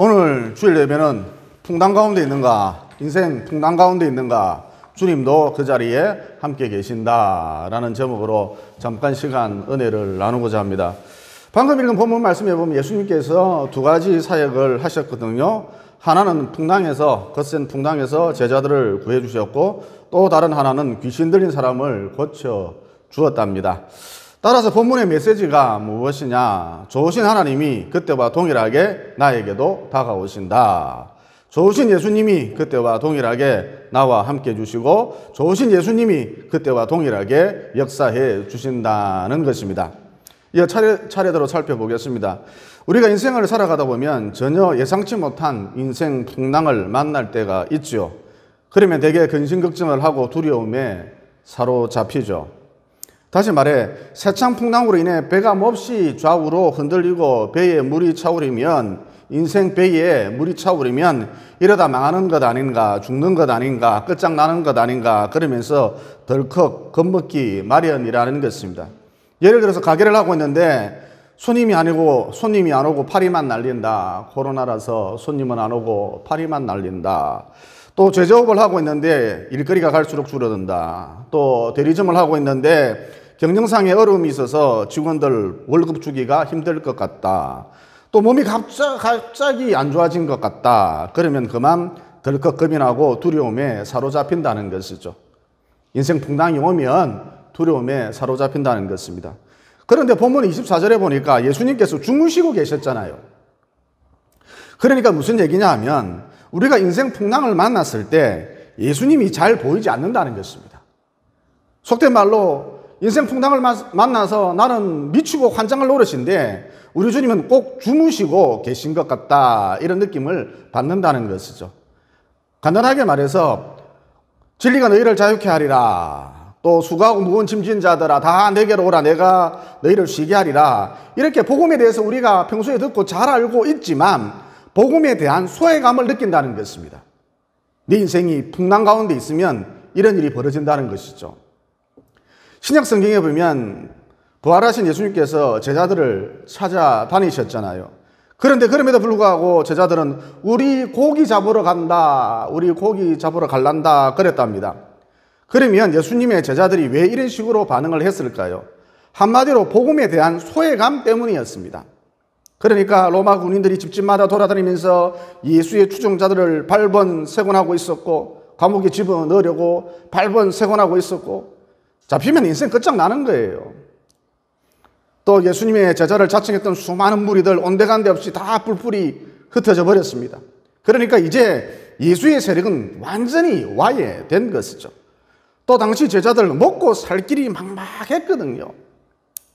오늘 주일 예배는 풍랑 가운데 있는가, 인생 풍랑 가운데 있는가, 주님도 그 자리에 함께 계신다라는 제목으로 잠깐 시간 은혜를 나누고자 합니다. 방금 읽은 본문 말씀에 보면 예수님께서 두 가지 사역을 하셨거든요. 하나는 풍랑에서, 거센 풍랑에서 제자들을 구해 주셨고, 또 다른 하나는 귀신 들린 사람을 고쳐 주었답니다. 따라서 본문의 메시지가 무엇이냐? 좋으신 하나님이 그때와 동일하게 나에게도 다가오신다. 좋으신 예수님이 그때와 동일하게 나와 함께 해주시고, 좋으신 예수님이 그때와 동일하게 역사해 주신다는 것입니다. 이어 차례대로 살펴보겠습니다. 우리가 인생을 살아가다 보면 전혀 예상치 못한 인생 풍랑을 만날 때가 있죠. 그러면 대개 근심걱정을 하고 두려움에 사로잡히죠. 다시 말해, 세창 풍랑으로 인해 배가 몹시 좌우로 흔들리고 배에 물이 차오르면, 인생 배에 물이 차오르면 이러다 망하는 것 아닌가, 죽는 것 아닌가, 끝장나는 것 아닌가 그러면서 덜컥 겁먹기 마련이라는 것입니다. 예를 들어서 가게를 하고 있는데 손님이 안 오고 파리만 날린다. 코로나라서 손님은 안 오고 파리만 날린다. 또 제조업을 하고 있는데 일거리가 갈수록 줄어든다. 또 대리점을 하고 있는데 경영상에 어려움이 있어서 직원들 월급 주기가 힘들 것 같다. 또 몸이 갑자기 안 좋아진 것 같다. 그러면 그만 덜컥 겁이 나고 두려움에 사로잡힌다는 것이죠. 인생 풍랑이 오면 두려움에 사로잡힌다는 것입니다. 그런데 본문 24절에 보니까 예수님께서 주무시고 계셨잖아요. 그러니까 무슨 얘기냐 하면 우리가 인생 풍랑을 만났을 때 예수님이 잘 보이지 않는다는 것입니다. 속된 말로 인생 풍랑을 만나서 나는 미치고 환장을 노릇인데 우리 주님은 꼭 주무시고 계신 것 같다, 이런 느낌을 받는다는 것이죠. 간단하게 말해서 진리가 너희를 자유케 하리라, 또 수고하고 무거운 짐진 자들아 다 내게로 오라, 내가 너희를 쉬게 하리라. 이렇게 복음에 대해서 우리가 평소에 듣고 잘 알고 있지만 복음에 대한 소외감을 느낀다는 것입니다. 네 인생이 풍랑 가운데 있으면 이런 일이 벌어진다는 것이죠. 신약 성경에 보면 부활하신 예수님께서 제자들을 찾아다니셨잖아요. 그런데 그럼에도 불구하고 제자들은 우리 고기 잡으러 간다, 우리 고기 잡으러 갈란다 그랬답니다. 그러면 예수님의 제자들이 왜 이런 식으로 반응을 했을까요? 한마디로 복음에 대한 소외감 때문이었습니다. 그러니까 로마 군인들이 집집마다 돌아다니면서 예수의 추종자들을 발번세곤하고 있었고, 감옥에 집어넣으려고 발번세곤하고 있었고, 잡히면 인생 끝장나는 거예요. 또 예수님의 제자를 자청했던 수많은 무리들 온데간데 없이 다 뿔뿔이 흩어져 버렸습니다. 그러니까 이제 예수의 세력은 완전히 와해된 것이죠. 또 당시 제자들 먹고 살 길이 막막했거든요.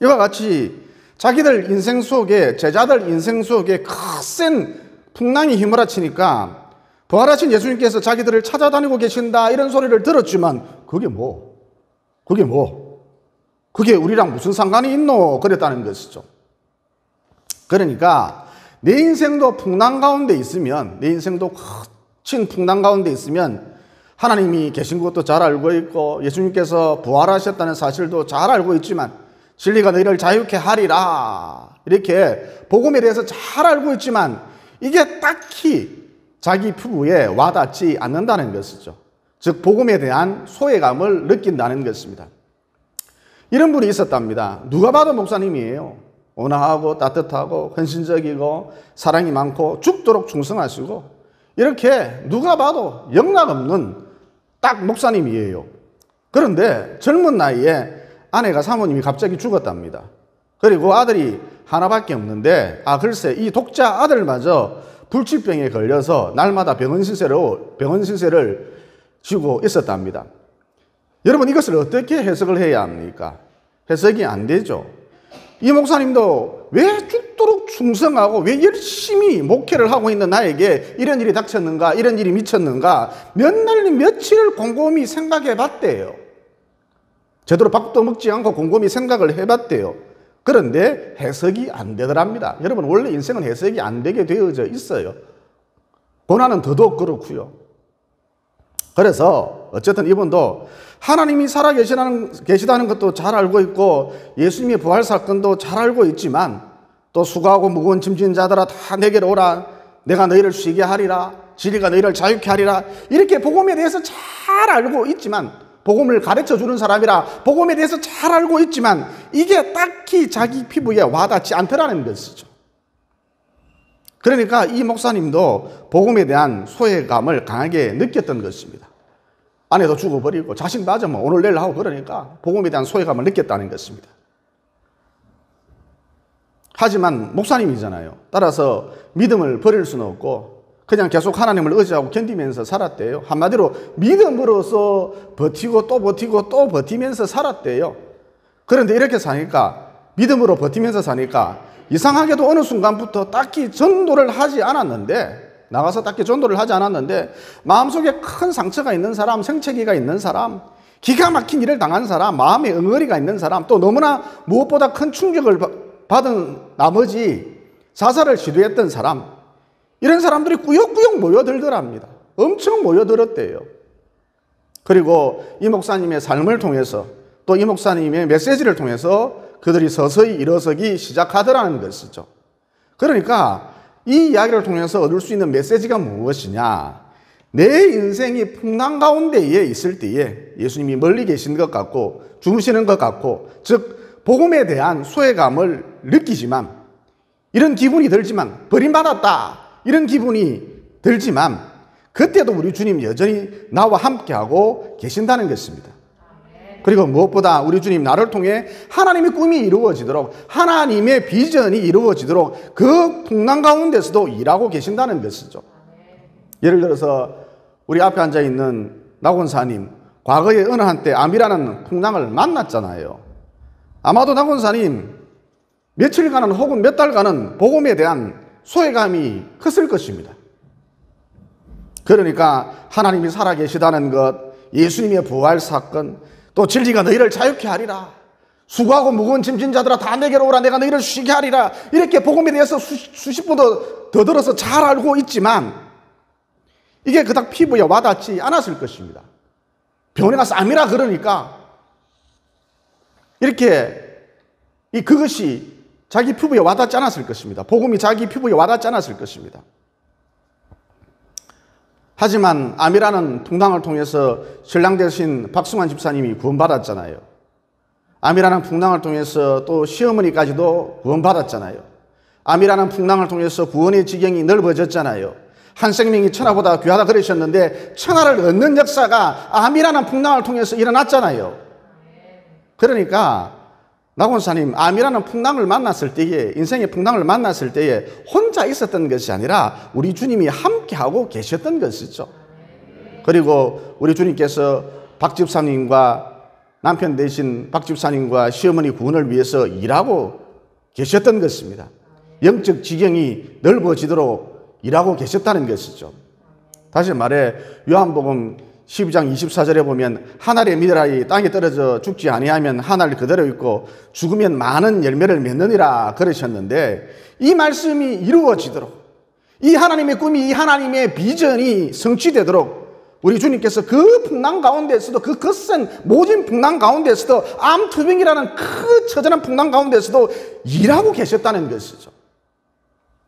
이와 같이 자기들 인생 속에, 제자들 인생 속에 거센 풍랑이 휘몰아치니까 부활하신 예수님께서 자기들을 찾아다니고 계신다 이런 소리를 들었지만 그게 우리랑 무슨 상관이 있노? 그랬다는 것이죠. 그러니까 내 인생도 풍랑 가운데 있으면, 내 인생도 거친 풍랑 가운데 있으면 하나님이 계신 것도 잘 알고 있고 예수님께서 부활하셨다는 사실도 잘 알고 있지만 진리가 너희를 자유케 하리라 이렇게 복음에 대해서 잘 알고 있지만 이게 딱히 자기 피부에 와닿지 않는다는 것이죠. 즉 복음에 대한 소외감을 느낀다는 것입니다. 이런 분이 있었답니다. 누가 봐도 목사님이에요. 온화하고 따뜻하고 헌신적이고 사랑이 많고 죽도록 충성하시고 이렇게 누가 봐도 영락없는 딱 목사님이에요. 그런데 젊은 나이에 아내가 사모님이 갑자기 죽었답니다. 그리고 아들이 하나밖에 없는데 글쎄 이 독자 아들마저 불치병에 걸려서 날마다 병원 신세를 지고 있었답니다. 여러분 이것을 어떻게 해석을 해야 합니까? 해석이 안 되죠. 이 목사님도 왜 죽도록 충성하고 왜 열심히 목회를 하고 있는 나에게 이런 일이 닥쳤는가, 이런 일이 미쳤는가 몇 날 며칠을 곰곰이 생각해 봤대요. 제대로 밥도 먹지 않고 곰곰이 생각을 해봤대요. 그런데 해석이 안 되더랍니다. 여러분 원래 인생은 해석이 안 되게 되어져 있어요. 고난은 더더욱 그렇고요. 그래서 어쨌든 이분도 하나님이 살아계시다는 것도 잘 알고 있고 예수님의 부활 사건도 잘 알고 있지만 또 수고하고 무거운 짐진 자들아 다 내게로 오라, 내가 너희를 쉬게 하리라, 진리가 너희를 자유케 하리라, 이렇게 복음에 대해서 잘 알고 있지만, 복음을 가르쳐 주는 사람이라 복음에 대해서 잘 알고 있지만 이게 딱히 자기 피부에 와닿지 않더라는 것이죠. 그러니까 이 목사님도 복음에 대한 소외감을 강하게 느꼈던 것입니다. 아내도 죽어버리고 자식 맞으면 오늘 내일 하고 그러니까 복음에 대한 소외감을 느꼈다는 것입니다. 하지만 목사님이잖아요. 따라서 믿음을 버릴 수는 없고 그냥 계속 하나님을 의지하고 견디면서 살았대요. 한마디로 믿음으로서 버티고 또 버티고 또 버티면서 살았대요. 그런데 이렇게 사니까, 믿음으로 버티면서 사니까 이상하게도 어느 순간부터 딱히 전도를 하지 않았는데, 나가서 딱히 전도를 하지 않았는데 마음속에 큰 상처가 있는 사람, 생채기가 있는 사람, 기가 막힌 일을 당한 사람, 마음에 응어리가 있는 사람, 또 너무나 무엇보다 큰 충격을 받은 나머지 자살을 시도했던 사람, 이런 사람들이 꾸역꾸역 모여들더랍니다. 엄청 모여들었대요. 그리고 이 목사님의 삶을 통해서, 또 이 목사님의 메시지를 통해서 그들이 서서히 일어서기 시작하더라는 것이죠. 그러니까 이 이야기를 통해서 얻을 수 있는 메시지가 무엇이냐? 내 인생이 풍랑 가운데에 있을 때에 예수님이 멀리 계신 것 같고 주무시는 것 같고, 즉 복음에 대한 소외감을 느끼지만, 이런 기분이 들지만, 버림받았다 이런 기분이 들지만, 그때도 우리 주님 여전히 나와 함께하고 계신다는 것입니다. 그리고 무엇보다 우리 주님 나를 통해 하나님의 꿈이 이루어지도록, 하나님의 비전이 이루어지도록 그 풍랑 가운데서도 일하고 계신다는 것이죠. 예를 들어서 우리 앞에 앉아있는 나곤사님, 과거에 어느 한때 암이라는 풍랑을 만났잖아요. 아마도 나곤사님 며칠간은 혹은 몇 달간은 복음에 대한 소외감이 컸을 것입니다. 그러니까 하나님이 살아계시다는 것, 예수님의 부활 사건, 또 진리가 너희를 자유케 하리라, 수고하고 무거운 짐진 자들아 다 내게로 오라, 내가 너희를 쉬게 하리라, 이렇게 복음에 대해서 수십 번 더 들어서 잘 알고 있지만 이게 그닥 피부에 와닿지 않았을 것입니다. 병원에 가서 암이라 그러니까 이렇게 그것이 자기 피부에 와닿지 않았을 것입니다. 복음이 자기 피부에 와닿지 않았을 것입니다. 하지만 암이라는 풍랑을 통해서 신랑 되신 박승환 집사님이 구원받았잖아요. 암이라는 풍랑을 통해서 또 시어머니까지도 구원받았잖아요. 암이라는 풍랑을 통해서 구원의 지경이 넓어졌잖아요. 한 생명이 천하보다 귀하다 그러셨는데 천하를 얻는 역사가 암이라는 풍랑을 통해서 일어났잖아요. 그러니까 나곤사님, 암이라는 풍랑을 만났을 때에, 인생의 풍랑을 만났을 때에 혼자 있었던 것이 아니라 우리 주님이 함께하고 계셨던 것이죠. 그리고 우리 주님께서 박 집사님과, 남편 되신 박 집사님과 시어머니 구원을 위해서 일하고 계셨던 것입니다. 영적 지경이 넓어지도록 일하고 계셨다는 것이죠. 다시 말해 요한복음 12장 24절에 보면 한 알의 미달이 땅에 떨어져 죽지 아니하면 한 알 그대로 있고 죽으면 많은 열매를 맺느니라 그러셨는데, 이 말씀이 이루어지도록, 이 하나님의 꿈이, 이 하나님의 비전이 성취되도록 우리 주님께서 그 풍랑 가운데서도, 그 거센 모진 풍랑 가운데서도, 암투병이라는 그 처절한 풍랑 가운데서도 일하고 계셨다는 것이죠.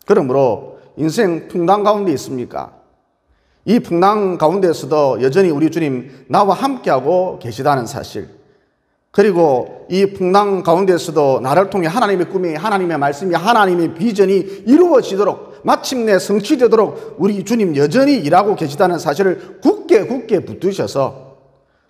그러므로 인생 풍랑 가운데 있습니까? 이 풍랑 가운데서도 여전히 우리 주님 나와 함께하고 계시다는 사실, 그리고 이 풍랑 가운데서도 나를 통해 하나님의 꿈이, 하나님의 말씀이, 하나님의 비전이 이루어지도록, 마침내 성취되도록 우리 주님 여전히 일하고 계시다는 사실을 굳게 붙드셔서,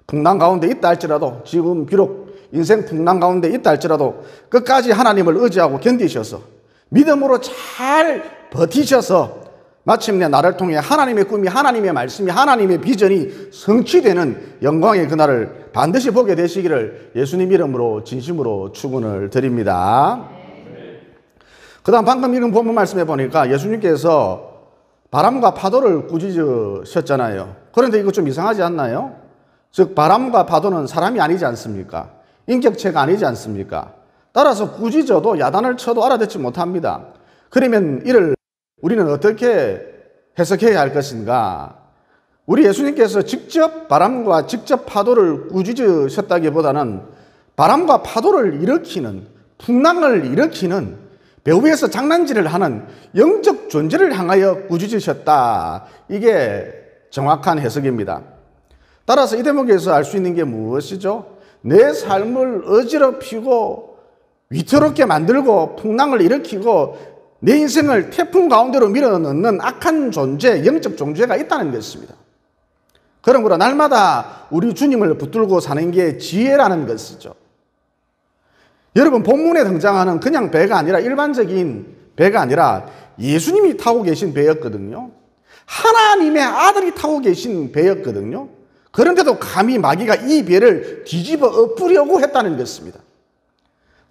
풍랑 가운데 있다 할지라도, 지금 비록 인생 풍랑 가운데 있다 할지라도 끝까지 하나님을 의지하고 견디셔서 믿음으로 잘 버티셔서 마침내 나를 통해 하나님의 꿈이, 하나님의 말씀이, 하나님의 비전이 성취되는 영광의 그날을 반드시 보게 되시기를 예수님 이름으로 진심으로 축원을 드립니다. 그 다음 방금 읽은 본문 말씀해 보니까 예수님께서 바람과 파도를 꾸짖으셨잖아요. 그런데 이거 좀 이상하지 않나요? 즉 바람과 파도는 사람이 아니지 않습니까? 인격체가 아니지 않습니까? 따라서 꾸짖어도 야단을 쳐도 알아듣지 못합니다. 그러면 이를 우리는 어떻게 해석해야 할 것인가? 우리 예수님께서 직접 바람과 직접 파도를 꾸짖으셨다기보다는 바람과 파도를 일으키는, 풍랑을 일으키는 배후에서 장난질을 하는 영적 존재를 향하여 꾸짖으셨다. 이게 정확한 해석입니다. 따라서 이 대목에서 알 수 있는 게 무엇이죠? 내 삶을 어지럽히고 위태롭게 만들고 풍랑을 일으키고 내 인생을 태풍 가운데로 밀어넣는 악한 존재, 영적 존재가 있다는 것입니다. 그러므로 날마다 우리 주님을 붙들고 사는 게 지혜라는 것이죠. 여러분, 본문에 등장하는 그냥 배가 아니라 일반적인 배가 아니라 예수님이 타고 계신 배였거든요. 하나님의 아들이 타고 계신 배였거든요. 그런데도 감히 마귀가 이 배를 뒤집어 엎으려고 했다는 것입니다.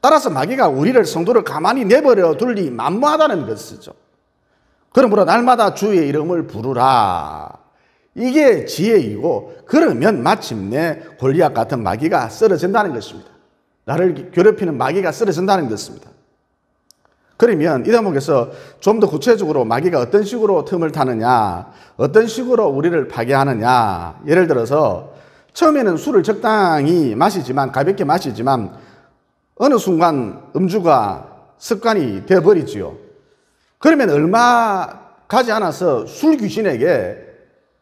따라서 마귀가 우리를, 성도를 가만히 내버려 둘리 만무하다는 것이죠. 그러므로 날마다 주의 이름을 부르라. 이게 지혜이고, 그러면 마침내 골리앗 같은 마귀가 쓰러진다는 것입니다. 나를 괴롭히는 마귀가 쓰러진다는 것입니다. 그러면 이 대목에서 좀 더 구체적으로 마귀가 어떤 식으로 틈을 타느냐, 어떤 식으로 우리를 파괴하느냐. 예를 들어서 처음에는 술을 적당히 마시지만, 가볍게 마시지만 어느 순간 음주가 습관이 되어버리지요. 그러면 얼마 가지 않아서 술 귀신에게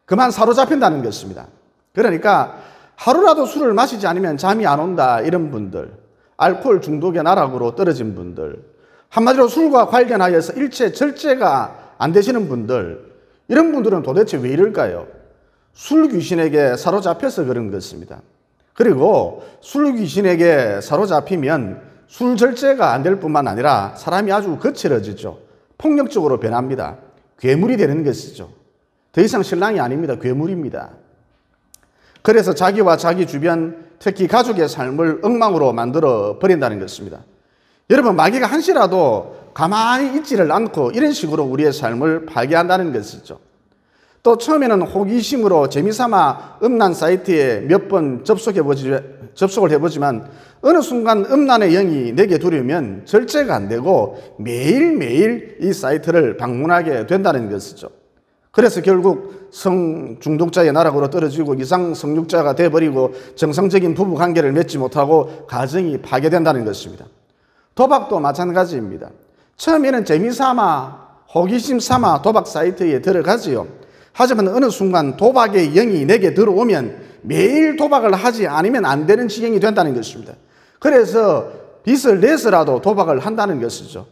그만 사로잡힌다는 것입니다. 그러니까 하루라도 술을 마시지 않으면 잠이 안 온다, 이런 분들, 알코올 중독의 나락으로 떨어진 분들, 한마디로 술과 관련하여서 일체 절제가 안 되시는 분들, 이런 분들은 도대체 왜 이럴까요? 술 귀신에게 사로잡혀서 그런 것입니다. 그리고 술 귀신에게 사로잡히면 술 절제가 안 될 뿐만 아니라 사람이 아주 거칠어지죠. 폭력적으로 변합니다. 괴물이 되는 것이죠. 더 이상 신랑이 아닙니다. 괴물입니다. 그래서 자기와 자기 주변, 특히 가족의 삶을 엉망으로 만들어 버린다는 것입니다. 여러분, 마귀가 한시라도 가만히 있지를 않고 이런 식으로 우리의 삶을 파괴한다는 것이죠. 또 처음에는 호기심으로 재미삼아 음란 사이트에 몇 번 접속을 해보지만 어느 순간 음란의 영이 내게 들어오면 절제가 안 되고 매일매일 이 사이트를 방문하게 된다는 것이죠. 그래서 결국 성중독자의 나락으로 떨어지고 이상 성육자가 되어버리고 정상적인 부부관계를 맺지 못하고 가정이 파괴된다는 것입니다. 도박도 마찬가지입니다. 처음에는 재미삼아, 호기심 삼아 도박 사이트에 들어가지요. 하지만 어느 순간 도박의 영이 내게 들어오면 매일 도박을 하지 않으면 안 되는 지경이 된다는 것입니다. 그래서 빚을 내서라도 도박을 한다는 것이죠.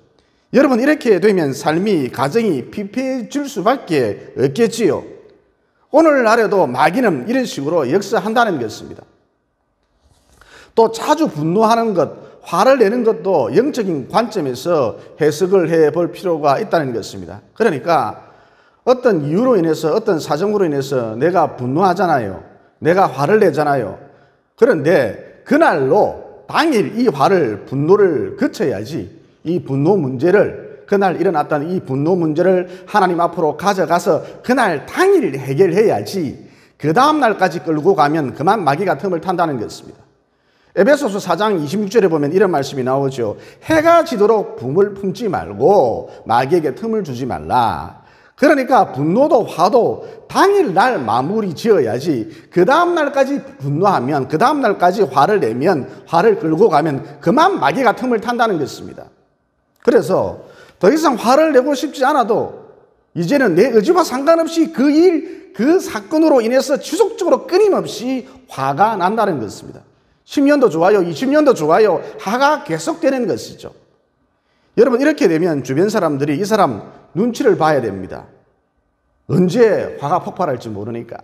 여러분, 이렇게 되면 삶이, 가정이 피폐해질 수밖에 없겠지요. 오늘날에도 마귀는 이런 식으로 역사한다는 것입니다. 또 자주 분노하는 것, 화를 내는 것도 영적인 관점에서 해석을 해볼 필요가 있다는 것입니다. 그러니까 어떤 이유로 인해서, 어떤 사정으로 인해서 내가 분노하잖아요. 내가 화를 내잖아요. 그런데 그날로 당일 이 화를, 분노를 거쳐야지 이 분노 문제를, 그날 일어났던 이 분노 문제를 하나님 앞으로 가져가서 그날 당일 해결해야지 그 다음 날까지 끌고 가면 그만 마귀가 틈을 탄다는 것입니다. 에베소서 4장 26절에 보면 이런 말씀이 나오죠. 해가 지도록 붐을 품지 말고 마귀에게 틈을 주지 말라. 그러니까 분노도 화도 당일 날 마무리 지어야지 그 다음 날까지 분노하면, 그 다음 날까지 화를 내면, 화를 끌고 가면 그만 마귀가 틈을 탄다는 것입니다. 그래서 더 이상 화를 내고 싶지 않아도 이제는 내 의지와 상관없이 그 일, 그 사건으로 인해서 지속적으로 끊임없이 화가 난다는 것입니다. 10년도 좋아요, 20년도 좋아요, 화가 계속되는 것이죠. 여러분, 이렇게 되면 주변 사람들이 이 사람 눈치를 봐야 됩니다. 언제 화가 폭발할지 모르니까.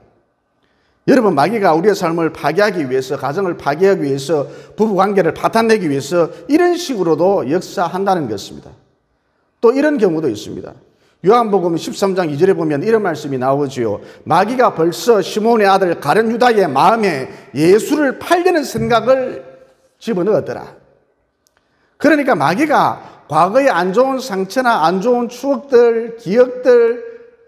여러분, 마귀가 우리의 삶을 파괴하기 위해서, 가정을 파괴하기 위해서, 부부관계를 파탄내기 위해서 이런 식으로도 역사한다는 것입니다. 또 이런 경우도 있습니다. 요한복음 13장 2절에 보면 이런 말씀이 나오지요. 마귀가 벌써 시몬의 아들 가룟 유다의 마음에 예수를 팔려는 생각을 집어넣었더라. 그러니까 마귀가 과거의 안 좋은 상처나 안 좋은 추억들, 기억들,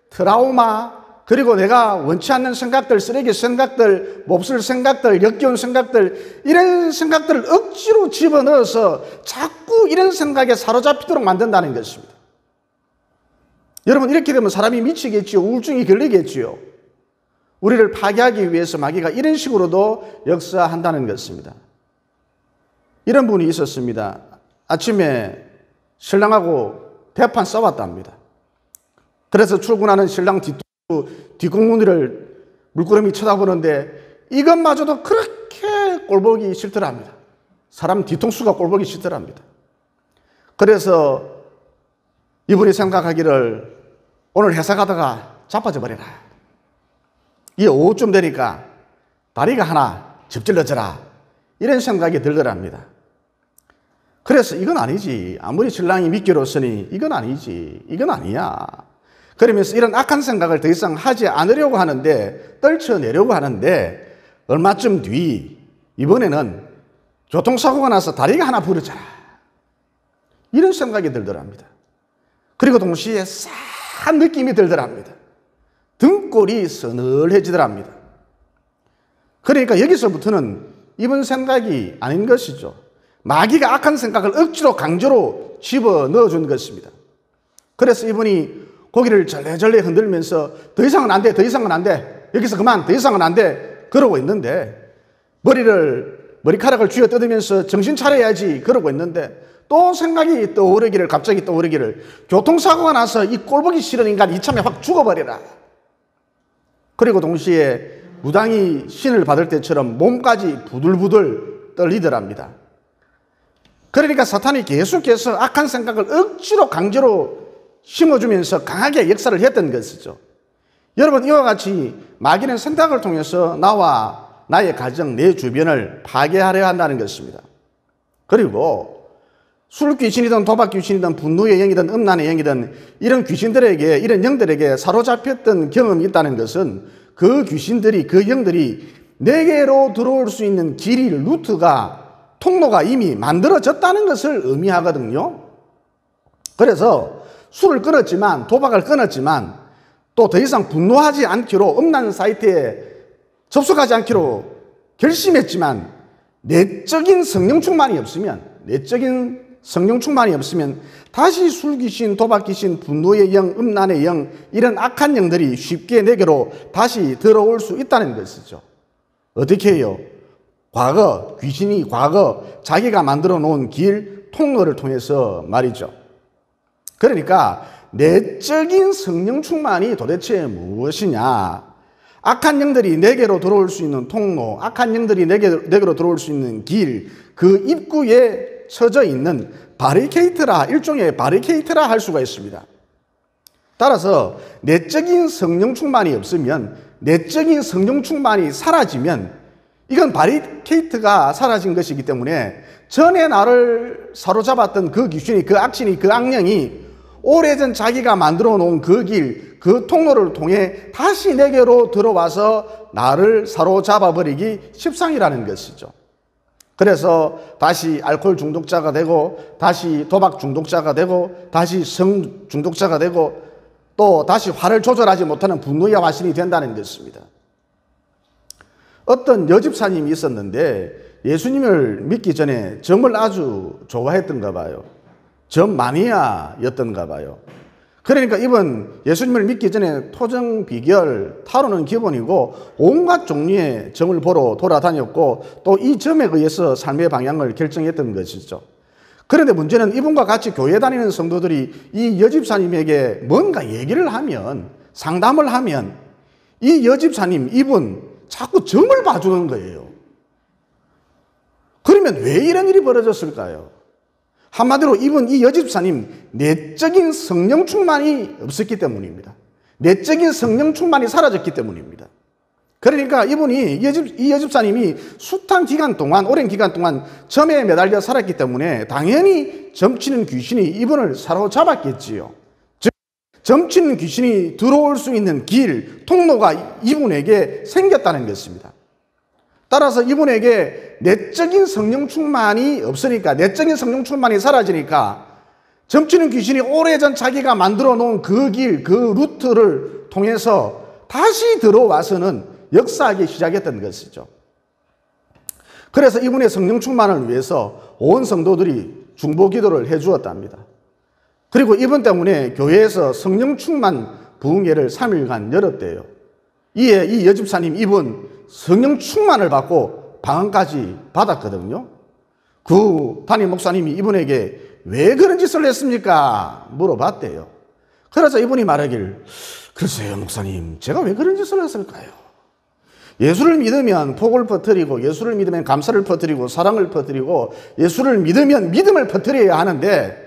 트라우마, 그리고 내가 원치 않는 생각들, 쓰레기 생각들, 몹쓸 생각들, 역겨운 생각들, 이런 생각들을 억지로 집어넣어서 자꾸 이런 생각에 사로잡히도록 만든다는 것입니다. 여러분, 이렇게 되면 사람이 미치겠지요. 우울증이 걸리겠지요. 우리를 파괴하기 위해서 마귀가 이런 식으로도 역사한다는 것입니다. 이런 분이 있었습니다. 아침에 신랑하고 대판 싸웠답니다. 그래서 출근하는 신랑 뒷공무니를 물끄러미 쳐다보는데 이것마저도 그렇게 꼴보기 싫더랍니다. 사람 뒤통수가 꼴보기 싫더랍니다. 그래서 이분이 생각하기를 오늘 회사 가다가 자빠져 버려라. 이 오후쯤 되니까 다리가 하나 접질러져라. 이런 생각이 들더랍니다. 그래서 이건 아니지. 아무리 신랑이 미끼로서니 이건 아니지. 이건 아니야. 그러면서 이런 악한 생각을 더 이상 하지 않으려고 하는데, 떨쳐내려고 하는데, 얼마쯤 뒤 이번에는 교통사고가 나서 다리가 하나 부러져라. 이런 생각이 들더랍니다. 그리고 동시에 싸한 느낌이 들더랍니다. 등골이 서늘해지더랍니다. 그러니까 여기서부터는 이번 생각이 아닌 것이죠. 마귀가 악한 생각을 억지로 강제로 집어넣어준 것입니다. 그래서 이분이 고개를 절레절레 흔들면서 더 이상은 안 돼, 더 이상은 안 돼, 여기서 그만, 더 이상은 안 돼 그러고 있는데, 머리카락을 쥐어 뜯으면서 정신 차려야지 그러고 있는데, 또 생각이 떠오르기를, 갑자기 떠오르기를, 교통사고가 나서 이 꼴보기 싫은 인간 이참에 확 죽어버려라. 그리고 동시에 무당이 신을 받을 때처럼 몸까지 부들부들 떨리더랍니다. 그러니까 사탄이 계속해서 악한 생각을 억지로 강제로 심어주면서 강하게 역사를 했던 것이죠. 여러분, 이와 같이 마귀는 생각을 통해서 나와 나의 가정, 내 주변을 파괴하려 한다는 것입니다. 그리고 술 귀신이든 도박 귀신이든 분노의 영이든 음란의 영이든 이런 귀신들에게, 이런 영들에게 사로잡혔던 경험이 있다는 것은 그 귀신들이, 그 영들이 내게로 들어올 수 있는 길이, 루트가, 통로가 이미 만들어졌다는 것을 의미하거든요. 그래서 술을 끊었지만, 도박을 끊었지만, 또 더 이상 분노하지 않기로, 음란 사이트에 접속하지 않기로 결심했지만, 내적인 성령 충만이 없으면, 다시 술 귀신, 도박 귀신, 분노의 영, 음란의 영, 이런 악한 영들이 쉽게 내게로 다시 들어올 수 있다는 것이죠. 어떻게 해요? 귀신이 과거 자기가 만들어 놓은 길, 통로를 통해서 말이죠. 그러니까 내적인 성령 충만이 도대체 무엇이냐? 악한 영들이 내게로 들어올 수 있는 통로, 악한 영들이 내게로 들어올 수 있는 길, 그 입구에 쳐져 있는 바리케이트라, 일종의 바리케이트라 할 수가 있습니다. 따라서 내적인 성령 충만이 없으면, 내적인 성령 충만이 사라지면 이건 바리케이트가 사라진 것이기 때문에 전에 나를 사로잡았던 그 귀신이, 그 악신이, 그 악령이 오래전 자기가 만들어 놓은 그 길, 그 통로를 통해 다시 내게로 들어와서 나를 사로잡아 버리기 십상이라는 것이죠. 그래서 다시 알코올 중독자가 되고, 다시 도박 중독자가 되고, 다시 성 중독자가 되고, 또 다시 화를 조절하지 못하는 분노의 화신이 된다는 것입니다. 어떤 여집사님이 있었는데 예수님을 믿기 전에 점을 아주 좋아했던가 봐요. 점 마니아였던가 봐요. 그러니까 이번 예수님을 믿기 전에 토정, 비결, 타로는 기본이고 온갖 종류의 점을 보러 돌아다녔고 또 이 점에 의해서 삶의 방향을 결정했던 것이죠. 그런데 문제는 이분과 같이 교회 다니는 성도들이 이 여집사님에게 뭔가 얘기를 하면, 상담을 하면 이 여집사님, 이분 자꾸 점을 봐주는 거예요. 그러면 왜 이런 일이 벌어졌을까요? 한마디로 이 여집사님 내적인 성령 충만이 없었기 때문입니다. 내적인 성령 충만이 사라졌기 때문입니다. 그러니까 이 여집사님이 숱한 기간 동안, 오랜 기간 동안 점에 매달려 살았기 때문에 당연히 점치는 귀신이 이분을 사로잡았겠지요. 즉, 점치는 귀신이 들어올 수 있는 길, 통로가 이분에게 생겼다는 것입니다. 따라서 이분에게 내적인 성령 충만이 없으니까, 내적인 성령 충만이 사라지니까 점치는 귀신이 오래전 자기가 만들어 놓은 그 길, 그 루트를 통해서 다시 들어와서는 역사하기 시작했던 것이죠. 그래서 이분의 성령 충만을 위해서 온 성도들이 중보 기도를 해 주었답니다. 그리고 이분 때문에 교회에서 성령 충만 부흥회를 3일간 열었대요. 이에 이 여집사님 이분 성령 충만을 받고 방언까지 받았거든요. 그 담임 목사님이 이분에게 왜 그런 짓을 했습니까? 물어봤대요. 그래서 이분이 말하길, 글쎄요 목사님, 제가 왜 그런 짓을 했을까요? 예수를 믿으면 복을 퍼뜨리고, 예수를 믿으면 감사를 퍼뜨리고, 사랑을 퍼뜨리고, 예수를 믿으면 믿음을 퍼뜨려야 하는데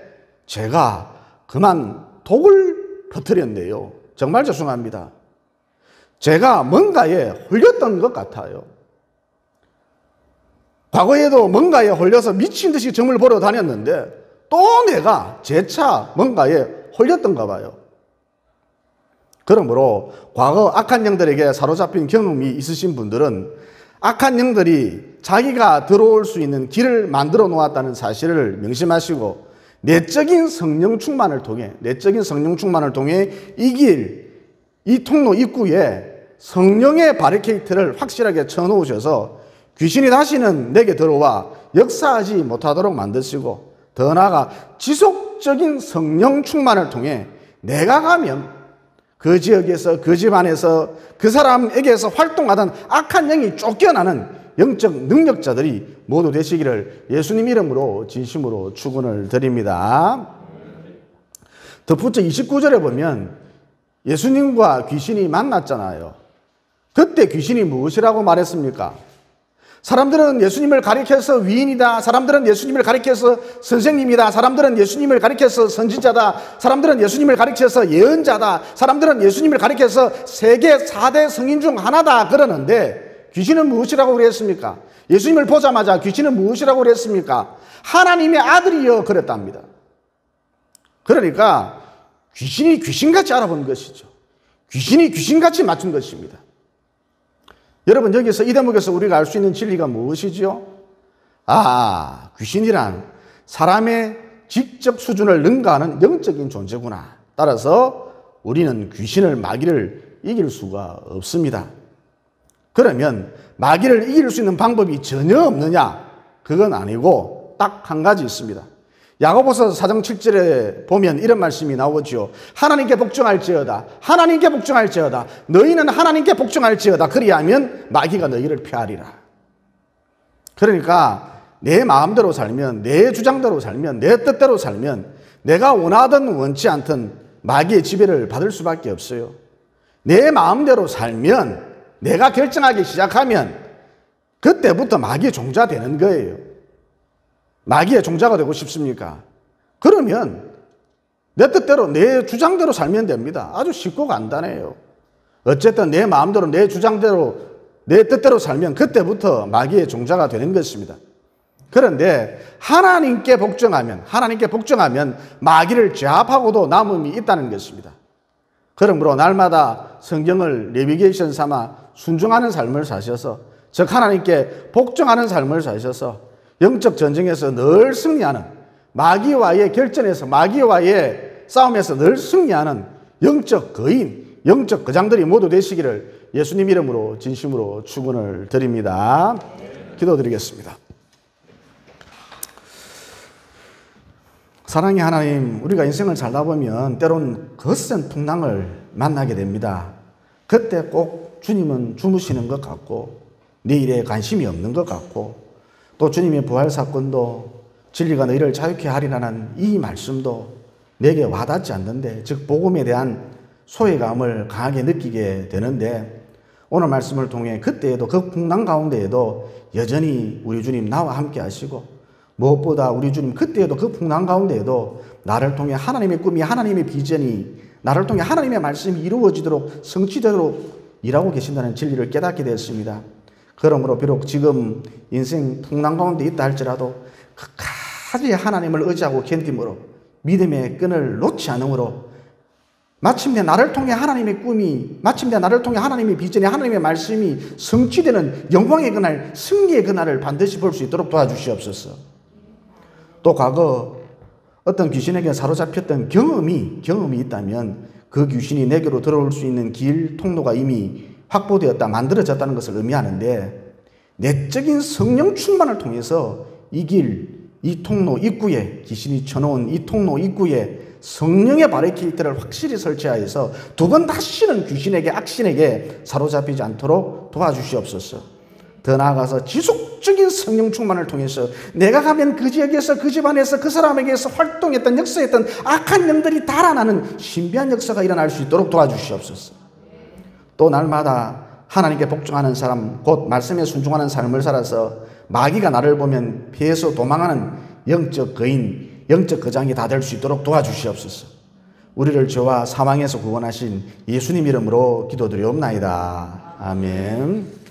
제가 그만 독을 퍼뜨렸네요. 정말 죄송합니다. 제가 뭔가에 홀렸던 것 같아요. 과거에도 뭔가에 홀려서 미친 듯이 점을 보러 다녔는데 또 내가 재차 뭔가에 홀렸던가 봐요. 그러므로 과거 악한 영들에게 사로잡힌 경험이 있으신 분들은 악한 영들이 자기가 들어올 수 있는 길을 만들어 놓았다는 사실을 명심하시고, 내적인 성령 충만을 통해 이 길, 이 통로 입구에 성령의 바리케이트를 확실하게 쳐놓으셔서 귀신이 다시는 내게 들어와 역사하지 못하도록 만드시고, 더 나아가 지속적인 성령 충만을 통해 내가 가면 그 지역에서, 그 집안에서, 그 사람에게서 활동하던 악한 영이 쫓겨나는 영적 능력자들이 모두 되시기를 예수님 이름으로 진심으로 축원을 드립니다. 덧붙여 29절에 보면 예수님과 귀신이 만났잖아요. 그때 귀신이 무엇이라고 말했습니까? 사람들은 예수님을 가리켜서 위인이다. 사람들은 예수님을 가리켜서 선생님이다. 사람들은 예수님을 가리켜서 선지자다. 사람들은 예수님을 가리켜서 예언자다. 사람들은 예수님을 가리켜서 세계 4대 성인 중 하나다 그러는데, 귀신은 무엇이라고 그랬습니까? 예수님을 보자마자 귀신은 무엇이라고 그랬습니까? 하나님의 아들이여 그랬답니다. 그러니까 귀신이 귀신같이 알아본 것이죠. 귀신이 귀신같이 맞춘 것입니다. 여러분, 여기서 이 대목에서 우리가 알 수 있는 진리가 무엇이죠? 귀신이란 사람의 직접 수준을 능가하는 영적인 존재구나. 따라서 우리는 귀신을, 마귀를 이길 수가 없습니다. 그러면 마귀를 이길 수 있는 방법이 전혀 없느냐? 그건 아니고 딱 한 가지 있습니다. 야고보서 4장 7절에 보면 이런 말씀이 나오죠. 하나님께 복종할지어다. 하나님께 복종할지어다. 너희는 하나님께 복종할지어다. 그리하면 마귀가 너희를 피하리라. 그러니까 내 마음대로 살면, 내 주장대로 살면, 내 뜻대로 살면 내가 원하든 원치 않든 마귀의 지배를 받을 수밖에 없어요. 내 마음대로 살면, 내가 결정하기 시작하면 그때부터 마귀의 종자 되는 거예요. 마귀의 종자가 되고 싶습니까? 그러면 내 뜻대로, 내 주장대로 살면 됩니다. 아주 쉽고 간단해요. 어쨌든 내 마음대로, 내 주장대로, 내 뜻대로 살면 그때부터 마귀의 종자가 되는 것입니다. 그런데 하나님께 복종하면 마귀를 제압하고도 남음이 있다는 것입니다. 그러므로 날마다 성경을 내비게이션 삼아 순종하는 삶을 사셔서, 즉 하나님께 복종하는 삶을 사셔서 영적 전쟁에서 늘 승리하는, 마귀와의 결전에서, 마귀와의 싸움에서 늘 승리하는 영적 거인, 영적 거장들이 모두 되시기를 예수님 이름으로 진심으로 축원을 드립니다. 기도드리겠습니다. 사랑의 하나님, 우리가 인생을 살다 보면 때론 거센 풍랑을 만나게 됩니다. 그때 꼭 주님은 주무시는 것 같고, 내 일에 관심이 없는 것 같고, 또 주님의 부활 사건도 진리가 너희를 자유케 하리라는 이 말씀도 내게 와닿지 않는데, 즉 복음에 대한 소외감을 강하게 느끼게 되는데, 오늘 말씀을 통해 그때에도, 그 풍랑 가운데에도 여전히 우리 주님 나와 함께 하시고, 무엇보다 우리 주님 그때에도, 그 풍랑 가운데에도 나를 통해 하나님의 꿈이, 하나님의 비전이, 나를 통해 하나님의 말씀이 이루어지도록, 성취되도록 일하고 계신다는 진리를 깨닫게 되었습니다. 그러므로 비록 지금 인생 풍랑 가운데 있다 할지라도 끝까지 하나님을 의지하고 견딤으로, 믿음의 끈을 놓지 않음으로 마침내 나를 통해 하나님의 꿈이, 마침내 나를 통해 하나님의 비전이, 하나님의 말씀이 성취되는 영광의 그날, 승리의 그날을 반드시 볼 수 있도록 도와주시옵소서. 또 과거 어떤 귀신에게 사로잡혔던 경험이 있다면 그 귀신이 내게로 들어올 수 있는 길, 통로가 이미 확보되었다, 만들어졌다는 것을 의미하는데, 내적인 성령 충만을 통해서 이 길, 이 통로 입구에, 귀신이 쳐놓은 이 통로 입구에 성령의 바리케이트를 확실히 설치하여서 두 번 다시는 귀신에게, 악신에게 사로잡히지 않도록 도와주시옵소서. 더 나아가서 지속적인 성령 충만을 통해서 내가 가면 그 지역에서 그 집안에서 그 사람에게서 활동했던 역사했던 악한 영들이 달아나는 신비한 역사가 일어날 수 있도록 도와주시옵소서. 또 날마다 하나님께 복종하는 사람, 곧 말씀에 순종하는 삶을 살아서 마귀가 나를 보면 피해서 도망하는 영적 거인, 영적 거장이 다 될 수 있도록 도와주시옵소서. 우리를 죄와 사망에서 구원하신 예수님 이름으로 기도드리옵나이다. 아멘.